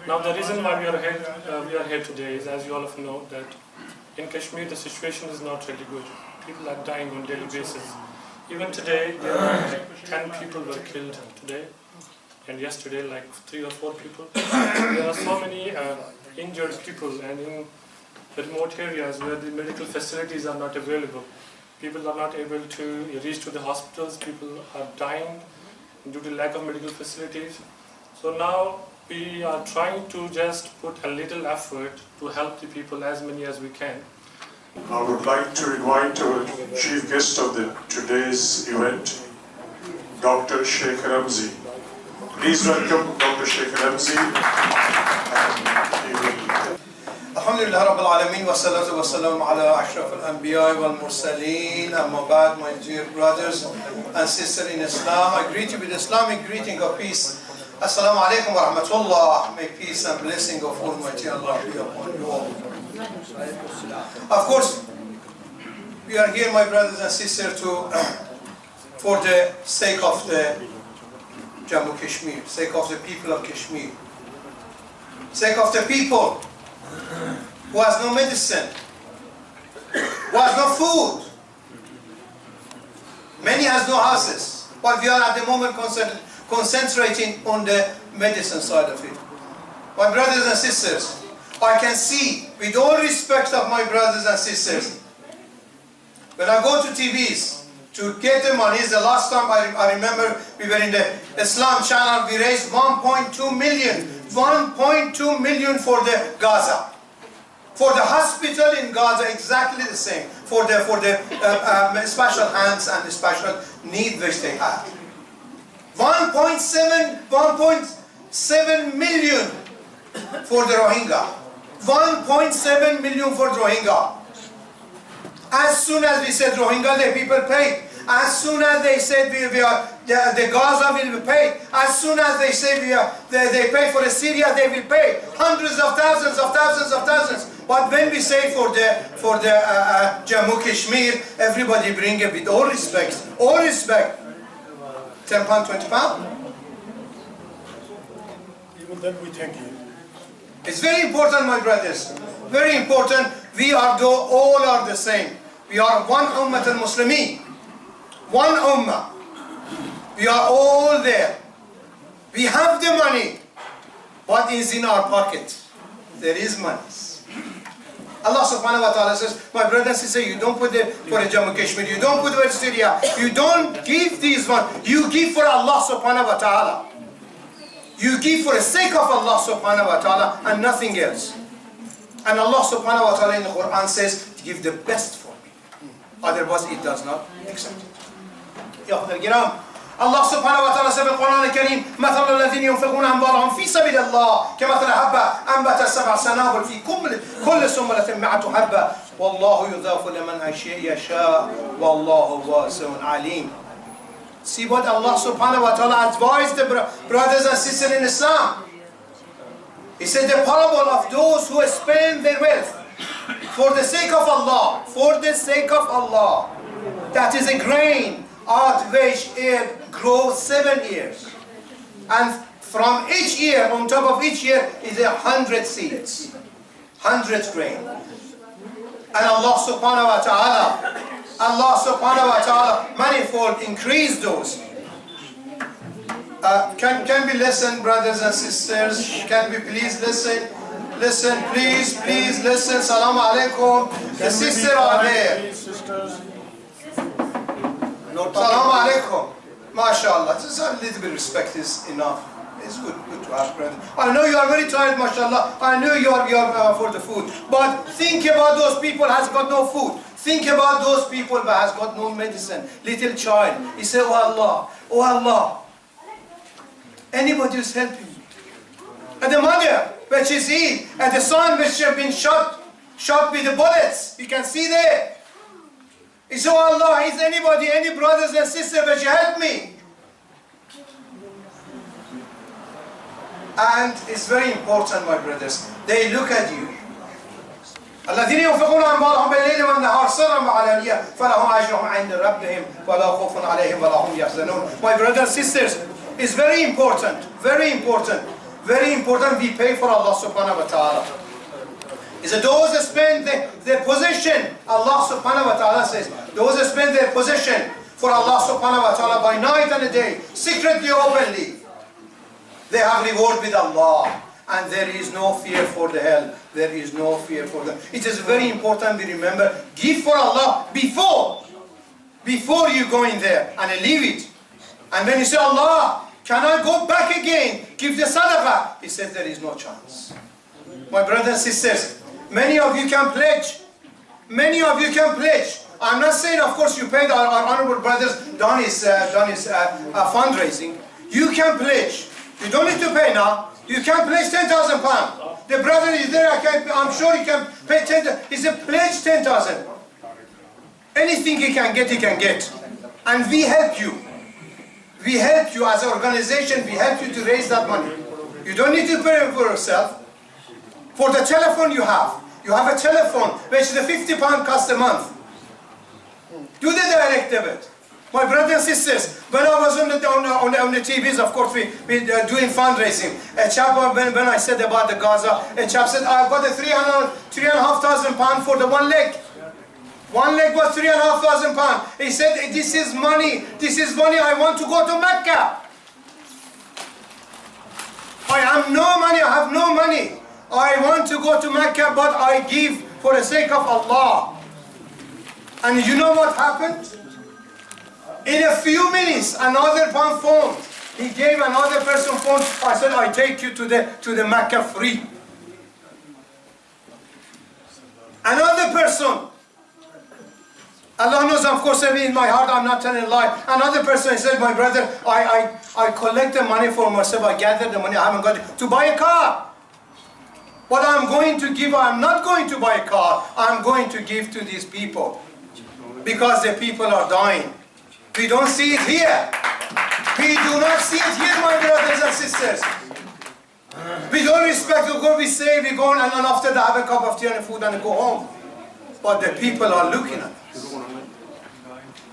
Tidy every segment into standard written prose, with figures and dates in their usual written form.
Now the reason why we are here today is, as you all know, that in Kashmir the situation is not really good. People are dying on a daily basis. Even today, there are like 10 people were killed today, and yesterday like 3 or 4 people. There are so many injured people, and in the remote areas where the medical facilities are not available, people are not able to reach to the hospitals. People are dying due to lack of medical facilities. So now we are trying to just put a little effort to help the people, as many as we can. I would like to invite our chief guest of today's event, Dr. Sheikh Ramzy. Please welcome Dr. Sheikh Ramzy. Alhamdulillah Rabbil Alameen wa salatu wa salam ala ashraf al-anbiya wal mursaleen. Amma ba'd, my dear brothers and sisters in Islam, I greet you with Islamic greeting of peace. Assalamu alaikum wa rahmatullah. May peace and blessing of Almighty Allah be upon you all. Of course, we are here, my brothers and sisters, for the sake of the Jammu Kashmir, sake of the people of Kashmir, sake of the people who has no medicine, who has no food. Many has no houses, but we are at the moment concentrating on the medicine side of it. My brothers and sisters, I can see, with all respect of my brothers and sisters, when I go to TVs to get the money, the last time I remember we were in the Islam channel, we raised 1.2 million. 1.2 million for the Gaza. For the hospital in Gaza, exactly the same. For the special hands and the special need which they had. 1.7 million for the Rohingya. 1.7 million for Rohingya. As soon as we said Rohingya, the people paid. As soon as they said the Gaza will be paid. As soon as they say they pay for Syria, they will pay hundreds of thousands of thousands of thousands. But when we say for the Jammu Kashmir, everybody bring it with all respect, 10 pound, 20 pound. Even then we thank you. It's very important, my brothers. Very important. We are all are the same. We are one ummah al-Muslimin. One ummah. We are all there. We have the money. What is in our pocket? There is money. Allah subhanahu wa ta'ala says, my brothers and sisters, you don't put it for the Jammu Kashmir, you don't put it for Syria, you don't give these ones, you give for Allah subhanahu wa ta'ala. You give for the sake of Allah subhanahu wa ta'ala and nothing else. And Allah subhanahu wa ta'ala in the Quran says, give the best for me. Otherwise it does not accept it. Allah subhanahu wa ta'ala said in the Quran al-Karim, مثل الذين ينفقون أموالهم في سبيل الله كمثل حبة أنبت 7 سنابل في كل سنبلة 100 حبة والله يضاعف لمن يشاء والله واسع عليم. See what Allah subhanahu wa ta'ala advised the brothers and sisters in Islam. He said the parable of those who spend their wealth for the sake of Allah, for the sake of Allah. That is a grain at which it grows 7 years. And from each year, on top of each year, is 100 seeds. 100 grain. And Allah subhanahu wa ta'ala manifold increase those. Can we listen, brothers and sisters? Can we please listen? Listen, please listen. Salaam alaikum. The sisters are there. Salaam alaikum. MashaAllah. Just a little bit of respect is enough. It's good to have, brother. I know you are very tired, mashallah. I know you are for the food. But think about those people has got no food. Think about those people that has got no medicine. Little child. He said, oh Allah. Anybody is helping me. And the mother, which is ill, and the son which have been shot with the bullets. You can see there. He said, oh Allah, is anybody, any brothers and sisters which help me? And it's very important, my brothers. They look at you. الذين ينفقون أموالهم بالليل والنهار سرا وعلانية فلهم أجرهم عند ربهم ولا خوف عليهم ولا هم يحزنون. My brothers and sisters, it's very important, very important. Very important, we pay for Allah subhanahu wa ta'ala. He said, those that spend their possession, Allah subhanahu wa ta'ala says, those that spend their possession for Allah subhanahu wa ta'ala by night and a day, secretly or openly, they have reward with Allah. And there is no fear for the hell. There is no fear for them. It is very important we remember, give for Allah before you go in there and leave it. And when you say, Allah, can I go back again, give the sadaqah? He said, there is no chance. My brothers and sisters, many of you can pledge. Many of you can pledge. I'm not saying, of course, you paid our honorable brothers done his fundraising. You can pledge. You don't need to pay now. You can pledge 10,000 pounds. The brother is there. I'm sure he can pay 10,000. He said, pledge 10,000. Anything he can get, he can get. And we help you. We help you as an organization. We help you to raise that money. You don't need to pay for yourself. For the telephone you have a telephone which is a £50 cost a month. Do the direct debit. My brothers and sisters, when I was on the TVs, of course, we doing fundraising. A chap, when I said about the Gaza, a chap said, I've got a £3,500 for the one leg. One leg was £3,500. He said, this is money I want to go to Mecca. I have no money. I want to go to Mecca, but I give for the sake of Allah. And you know what happened? In a few minutes, another one phone. He gave another person phone. I said, I take you to the Mecca free. Another person. Allah knows, of course, in my heart, I'm not telling a lie. Another person said, my brother, I collect the money for myself. I gather the money. I haven't got it to buy a car. What I'm going to give, I'm not going to buy a car. I'm going to give to these people. Because the people are dying. We don't see it here. We do not see it here, my brothers and sisters. We don't respect the God. We say we go and after that have a cup of tea and food and go home. But the people are looking at us.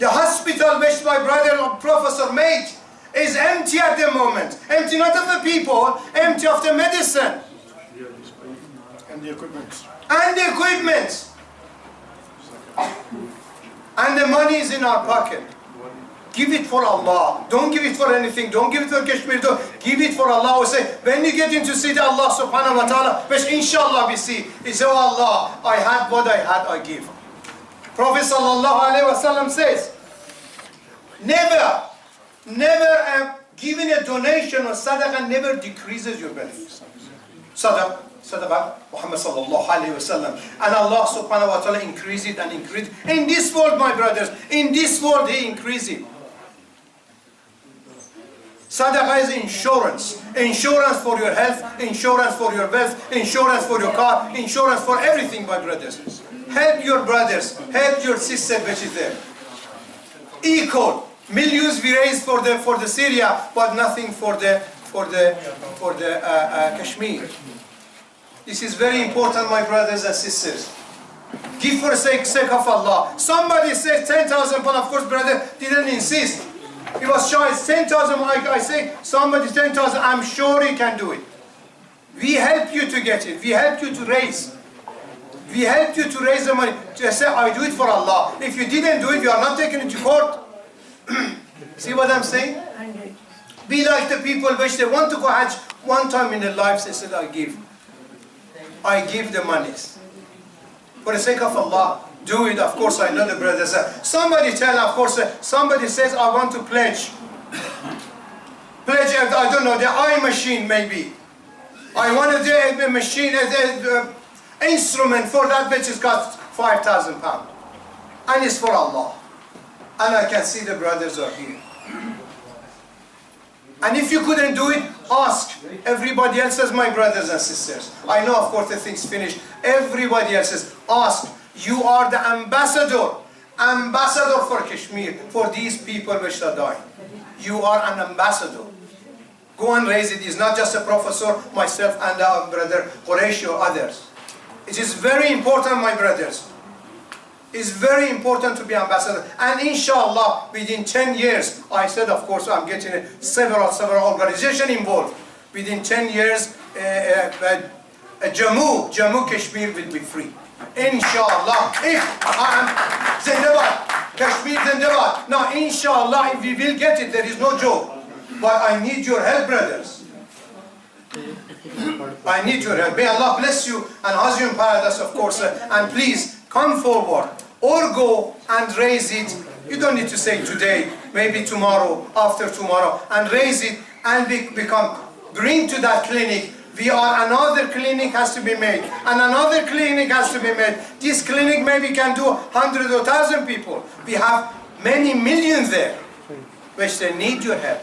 The hospital which my brother or professor made is empty at the moment. Empty not of the people, empty of the medicine. And the equipment. And the equipment. And the money is in our pocket. Give it for Allah. Don't give it for anything. Don't give it for Kashmir. Don't give it for Allah. We say, when you get into see Allah subhanahu wa ta'ala, which inshallah we see, he says, oh Allah, I had what I had, I give. Prophet sallallahu alayhi wa sallam says, never giving a donation or sadaqah never decreases your benefits. Sadaqah, Muhammad sallallahu alayhi wa sallam. And Allah subhanahu wa ta'ala increase it and increase it. In this world, my brothers, in this world He increase it. Sadaqah is insurance. Insurance for your health, insurance for your wealth, insurance for your car, insurance for everything, my brothers. Help your brothers, help your sister which is there. Equal. Millions we raise for the Syria, but nothing for the Kashmir. This is very important, my brothers and sisters. Give for the sake of Allah. Somebody said 10,000 pounds, of course, brother didn't insist. He was shy, it's 10,000, I say, somebody 10,000, I'm sure he can do it. We help you to get it. We help you to raise. We help you to raise the money. Just say, I do it for Allah. If you didn't do it, you are not taking it to court. See what I'm saying? Be like the people which they want to go Hajj one time in their lives, they said, I give the monies. For the sake of Allah, do it. Of course, I know the brothers. Somebody tell, of course, somebody says, I want to pledge. Pledge, I don't know, the eye machine maybe. I want to do a machine, instrument for that which has got £5,000. And it's for Allah. And I can see the brothers are here. And if you couldn't do it, ask everybody else as my brothers and sisters. I know, of course, the thing's finished. Everybody else says, ask. You are the ambassador for Kashmir, for these people which are dying. You are an ambassador. Go and raise it. It's not just a professor, myself and our brother Quraish or others. It is very important, my brothers. It's very important to be ambassador. And inshallah, within 10 years, I said, of course, I'm getting several organizations involved. within 10 years, Jammu Kashmir will be free. Inshallah. If Zindabad, Kashmir Zindabad. Now, inshallah, if we will get it, there is no joke. But I need your help, brothers. I need your help. May Allah bless you and house you in paradise, of course. And please, come forward or go and raise it. You don't need to say today, maybe tomorrow, after tomorrow, and raise it and bring to that clinic. Another clinic has to be made, and another clinic has to be made. This clinic maybe can do 100 or 1,000 people. We have many millions there, which they need your help.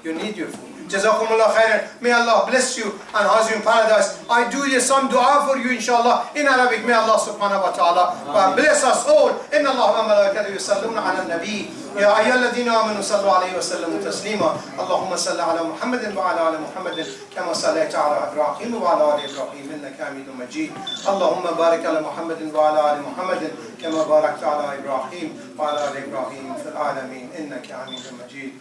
You need your food. Jazakumullah khairan. May Allah bless you and house you in paradise. I do some dua for you, inshallah, in Arabic. May Allah subhanahu wa ta'ala bless us all. Inna Allah wa malaikatahu yusalluna ala nabi. Ya ayyuhalladhina amanu sallu alayhi wa sallimu taslima. Allahumma salli ala Muhammadin wa ala ali Muhammadin kama sallaita ala Ibrahim wa ala ali Ibrahim innaka Hamidum Majid. Allahumma barik ala Muhammadin wa ala ali Muhammadin kama barakta ala Ibrahim wa ala ali Ibrahim fil alamin innaka Hamidum Majid.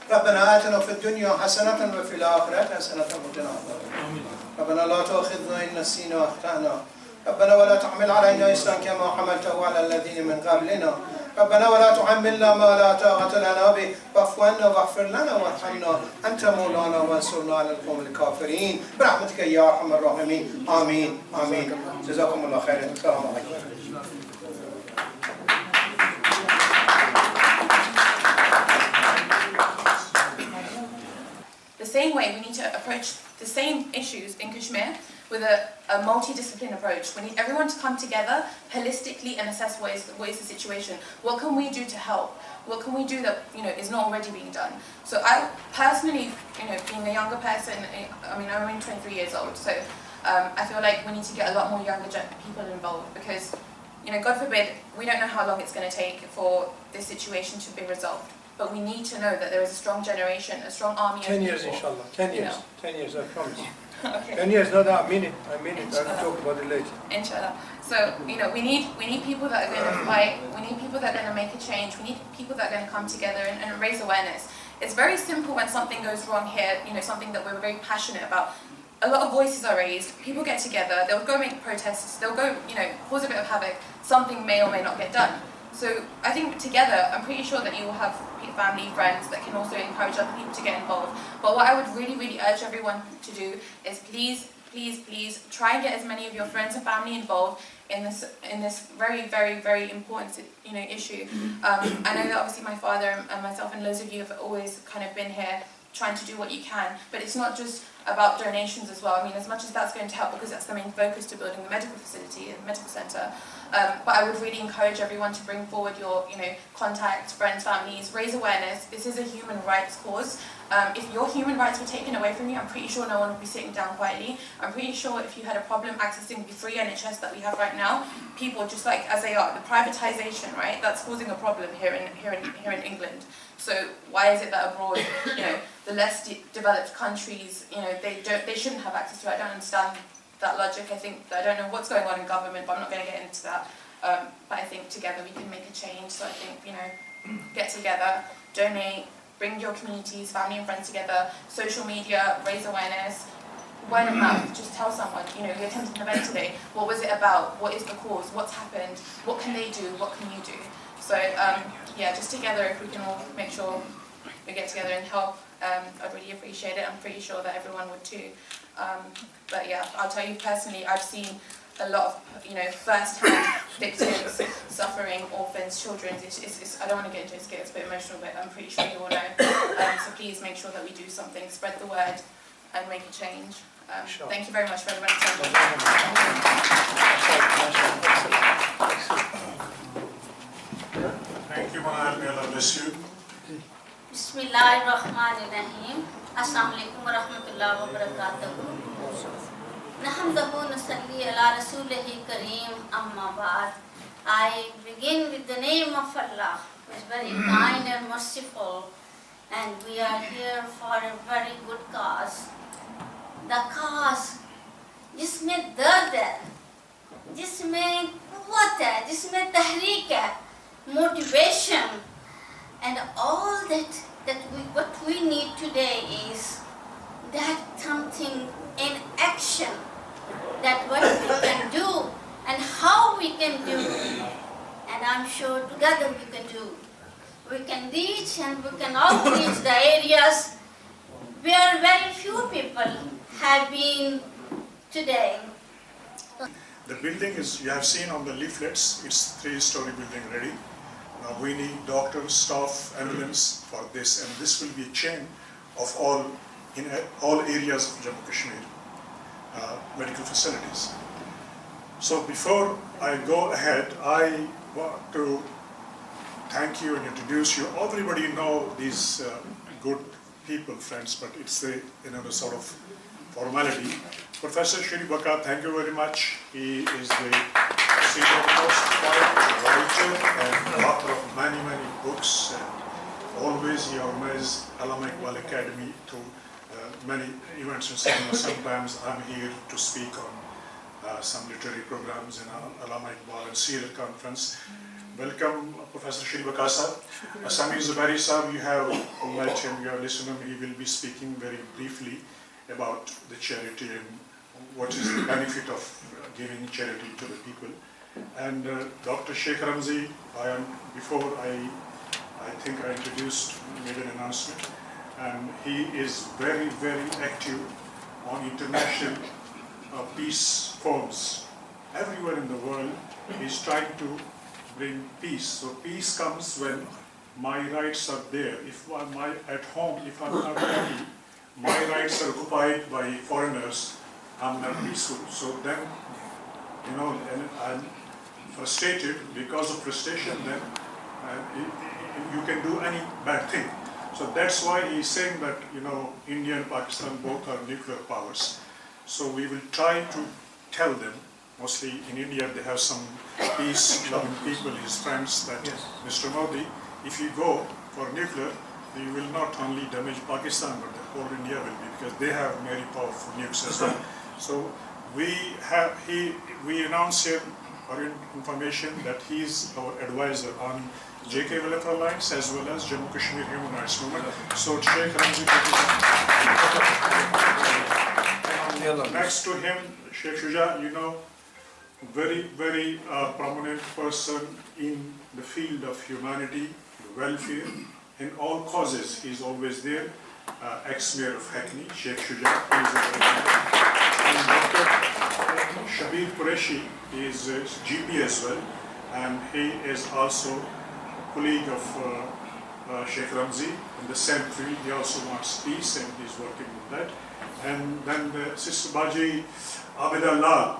ربنا آتنا في الدنيا حسنة وفي الآخرة حسنة وقنا عذاب النار. ربنا لا تؤاخذنا إن نسينا وأخطأنا. ربنا ولا تحمل علينا إصرا كما حملته على الذين من قبلنا. ربنا ولا تحملنا ما لا طاقة لنا به واعف عنا واغفر لنا وارحمنا أنت مولانا وانصرنا على القوم الكافرين برحمتك يا أرحم الراحمين. آمين آمين. جزاكم الله خيرا. السلام عليكم. The same way we need to approach the same issues in Kashmir with a multidisciplinary approach. We need everyone to come together holistically and assess what is the situation. What can we do to help? What can we do that is not already being done? So I personally, being a younger person, I mean I'm only 23 years old, so I feel like we need to get a lot more younger people involved because, God forbid, we don't know how long it's going to take for this situation to be resolved. But we need to know that there is a strong generation, a strong army of 10 years, people. inshallah. 10 years. 10 years, I promise. Okay. 10 years, no, I mean it. I mean it. I'll talk about it later. Inshallah. So, we need people that are going to fight. We need people that are going to make a change. We need people that are going to come together and raise awareness. It's very simple when something goes wrong here, something that we're very passionate about. A lot of voices are raised. People get together. They'll go make protests. They'll go, cause a bit of havoc. Something may or may not get done. So I think together, I'm pretty sure that you will have family, friends that can also encourage other people to get involved. But what I would really, really urge everyone to do is please, please, please try and get as many of your friends and family involved in this very, very, very important issue. I know that obviously my father and myself and loads of you have always kind of been here trying to do what you can, but it's not just about donations as well. I mean, as much as that's going to help because that's the main focus to building the medical facility and the medical centre, but I would really encourage everyone to bring forward your, contacts, friends, families, raise awareness. This is a human rights cause. If your human rights were taken away from you, I'm pretty sure no one would be sitting down quietly. I'm pretty sure if you had a problem accessing the free NHS that we have right now, people just like as they are, the privatisation, right? That's causing a problem here in England. So why is it that abroad, the less developed countries, they shouldn't have access to it? I don't understand that logic. I don't know what's going on in government, but I'm not going to get into that. But I think together we can make a change. So I think, get together, donate, bring your communities, family and friends together, social media, raise awareness, word of mouth, just tell someone, we attended an event today, what was it about, what is the cause, what's happened, what can they do, what can you do? So yeah, just together if we can all make sure we get together and help, I'd really appreciate it. I'm pretty sure that everyone would too. But yeah, I'll tell you personally, I've seen a lot of, first-hand victims, suffering, orphans, children. I don't want to get into it, it gets a bit emotional, but I'm pretty sure you all know. So please make sure that we do something, spread the word, and make a change. Thank you very much for everyone's attention. Thank you, Manal. May Allah bless you. Bismillahirrahmanirrahim. Assalamu alaikum wa rahmatullahi wa barakatuh. Nahamdahu nusalli ala rasulihi kareem amma ba'd. I begin with the name of Allah, who is very kind and merciful, and we are here for a very good cause. The cause जिसमें दर्द है, जिसमें कुव्वत है, जिसमें तहरीक है, motivation, and all that what we need today is that something in action, that what we can do and how we can do. And I'm sure together we can do. We can reach and we can outreach the areas where very few people have been today. The building is, you have seen on the leaflets, it's 3-story building ready. Now we need doctors, staff, ambulance for this, and this will be a chain of all areas of Jammu Kashmir, medical facilities. So before I go ahead, I want to thank you and introduce you. Everybody know these good people, friends, but it's the sort of formality. Professor Sheikh Ramzy, thank you very much. He is the senior-most writer and author of many books. And always he organizes Allama Iqbal Academy to many events. And sometimes I'm here to speak on some literary programs in Allama Iqbal and Seer Conference. Welcome, Professor Sheikh Ramzy. Sami Zubari Sahab, you have met him, you have listened to him. He will be speaking very briefly about the charity and what is the benefit of giving charity to the people. And Dr. Sheikh Ramzy, before I think I made an announcement, and he is very active on international peace forums. Everywhere in the world, he's trying to bring peace. So peace comes when my rights are there. If at home, if I'm not happy, my rights are occupied by foreigners, I'm not peaceful. So then, and I'm frustrated. Because of frustration, then you can do any bad thing. So that's why he's saying that, India and Pakistan both are nuclear powers. So we will try to tell them, mostly in India they have some peace-loving people, his friends, that Mr. Modi, if you go for nuclear, you will not only damage Pakistan, but the whole India will be, because they have very powerful nukes as well. So we announce here for information that he is our advisor on JK Welfare Alliance as well as Jammu Kashmir Human Rights Movement. So Sheikh Ramzy, next to him, Sheikh Shuja, very prominent person in the field of humanity, welfare, in all causes. He's always there. Ex-mayor of Hackney, Sheikh Shuja, and Dr. Shabir Qureshi is GP as well, and he is also a colleague of Sheikh Ramzy in the same field. He also wants peace and he's working with that. And then Sister Baji Abida Lal,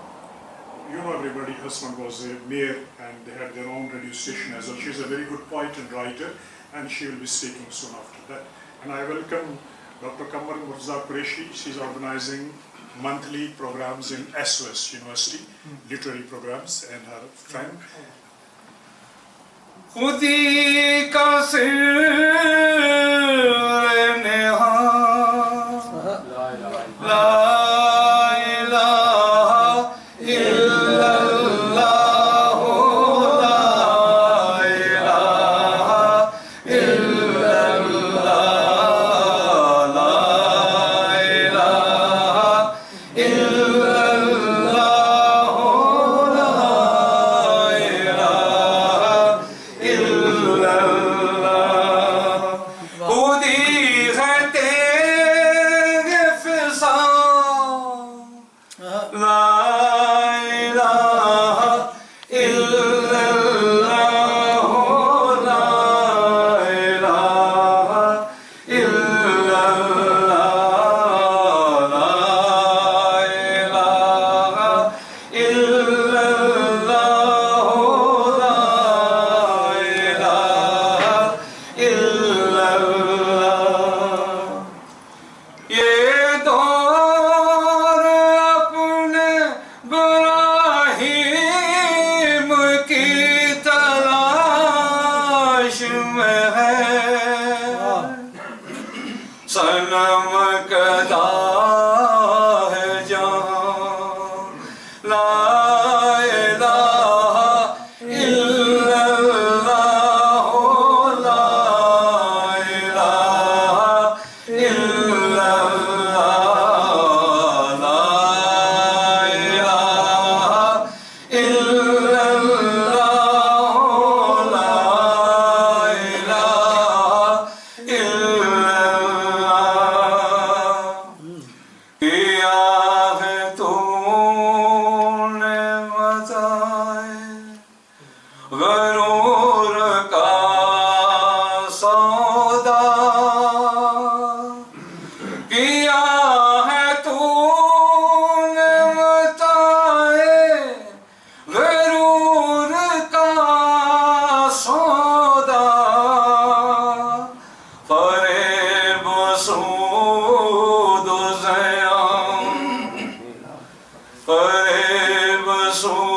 everybody, her husband was a mayor and they had their own radio station as well. She's a very good poet and writer, and she will be speaking soon after that. And I welcome Dr. Kamar Murza Qureshi. She's organizing monthly programs in SOS University, literary programs, and her friend. खुदी का सिर नेहा ला इलाहा इल्लल्लाह ला इलाहा इल्लल्लाह ला इलाहा इल्लल्लाह ये दौर अपने फरेब सू